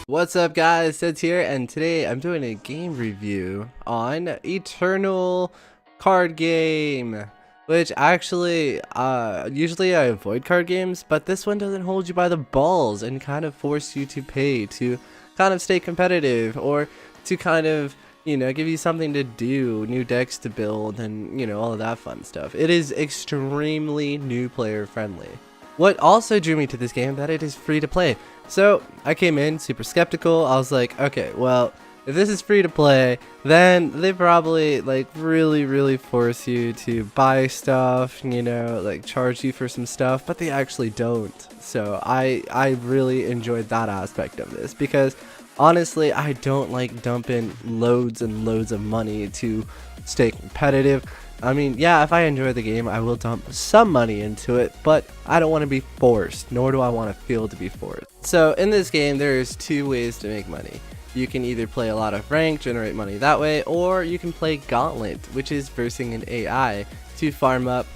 What's up guys, Seds here, and today I'm doing a game review on Eternal card game, which actually, usually I avoid card games, but this one doesn't hold you by the balls and kind of force you to pay to kind of stay competitive, or to kind of, give you something to do, new decks to build, and, all of that fun stuff. It is extremely new player friendly. What also drew me to this game, that it is free to play. So I came in super skeptical. I was like, okay, well, if this is free to play, then they probably really force you to buy stuff, like charge you for some stuff, but they actually don't. So I really enjoyed that aspect of this, because honestly, I don't like dumping loads and loads of money to stay competitive. I mean, yeah, if I enjoy the game, I will dump some money into it, but I don't want to be forced, nor do I want to feel to be forced. So in this game, there's two ways to make money. You can either play a lot of rank, generate money that way, or you can play Gauntlet, which is versing an AI to farm up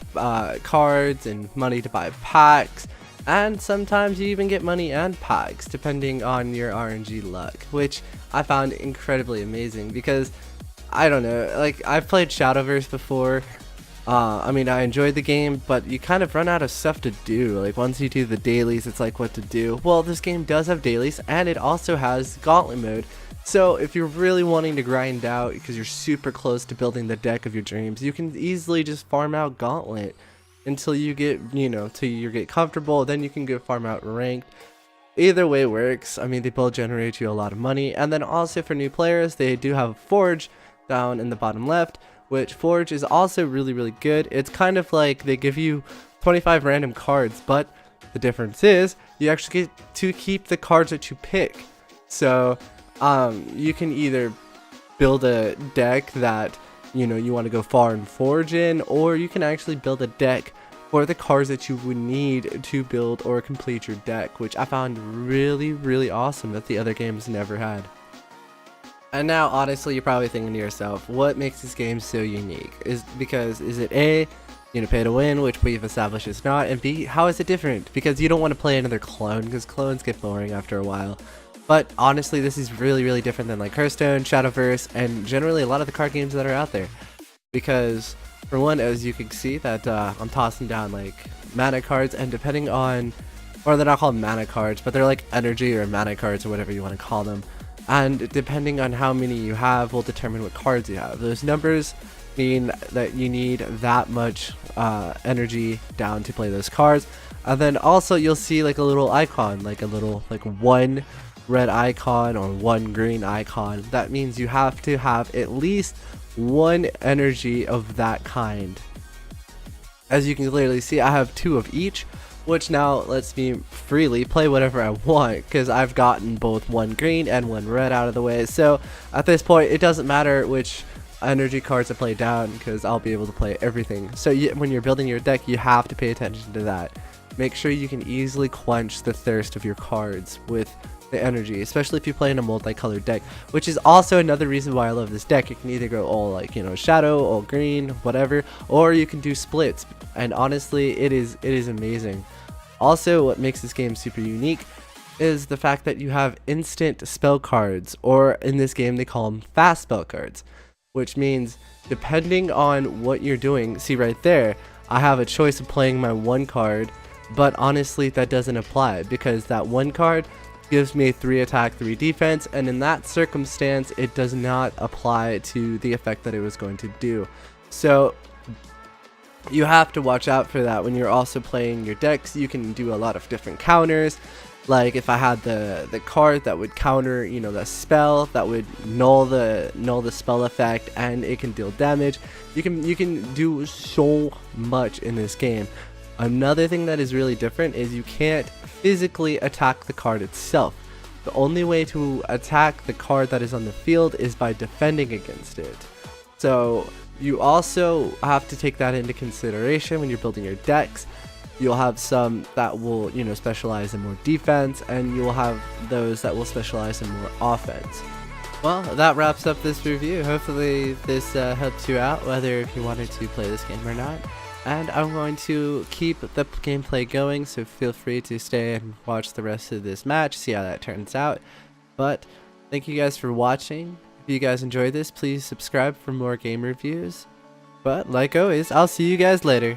cards and money to buy packs, and sometimes you even get money and packs, depending on your RNG luck, which I found incredibly amazing, because I don't know, I've played Shadowverse before. I mean, I enjoyed the game, but you kind of run out of stuff to do. Once you do the dailies, it's like, what to do? Well, this game does have dailies, and it also has Gauntlet mode. So if you're really wanting to grind out because you're super close to building the deck of your dreams, you can easily just farm out Gauntlet until you get, till you get comfortable. Then you can go farm out ranked. Either way works. I mean, they both generate you a lot of money. And then also for new players, they do have Forge down in the bottom left, which Forge is also really good. It's kind of like they give you 25 random cards, but the difference is you actually get to keep the cards that you pick. So you can either build a deck that you want to go far and Forge in, or you can actually build a deck for the cards that you would need to build or complete your deck, which I found really awesome that the other games never had. And now, honestly, you're probably thinking to yourself, what makes this game so unique? Is it A, pay to win, which we've established is not, and B, how is it different? Because you don't want to play another clone, because clones get boring after a while. But honestly, this is really different than Hearthstone, Shadowverse, and generally a lot of the card games that are out there. Because, for one, as you can see, that I'm tossing down mana cards, and depending on, or they're not called mana cards, but they're like energy or mana cards or whatever you want to call them. And depending on how many you have will determine what cards you have. Those numbers mean that you need that much energy down to play those cards. And then also you'll see a little icon, a little one red icon or one green icon. That means you have to have at least one energy of that kind. As you can clearly see, I have two of each, which now lets me freely play whatever I want, because I've gotten both one green and one red out of the way. So at this point, it doesn't matter which energy cards I play down, because I'll be able to play everything. So when you're building your deck, you have to pay attention to that. Make sure you can easily quench the thirst of your cards with the energy, especially if you play in a multicolored deck, which is also another reason why I love this deck. You can either go all shadow, all green, whatever, or you can do splits, and honestly it is amazing. Also, what makes this game super unique is the fact that you have instant spell cards, or in this game they call them fast spell cards, which means depending on what you're doing, see right there, I have a choice of playing my one card, but honestly that doesn't apply, because that one card gives me 3 attack, 3 defense, and in that circumstance it does not apply to the effect that it was going to do. So you have to watch out for that when you're also playing your decks. You can do a lot of different counters, like if I had the card that would counter the spell, that would null the spell effect, and it can deal damage. You can do so much in this game. Another thing that is really different is you can't physically attack the card itself. The only way to attack the card that is on the field is by defending against it. So you also have to take that into consideration when you're building your decks. You'll have some that will, specialize in more defense, and you'll have those that will specialize in more offense. Well, that wraps up this review. Hopefully this helped you out, whether if you wanted to play this game or not. And I'm going to keep the gameplay going, so feel free to stay and watch the rest of this match, see how that turns out. But thank you guys for watching. If you guys enjoyed this, please subscribe for more game reviews. But like always, I'll see you guys later.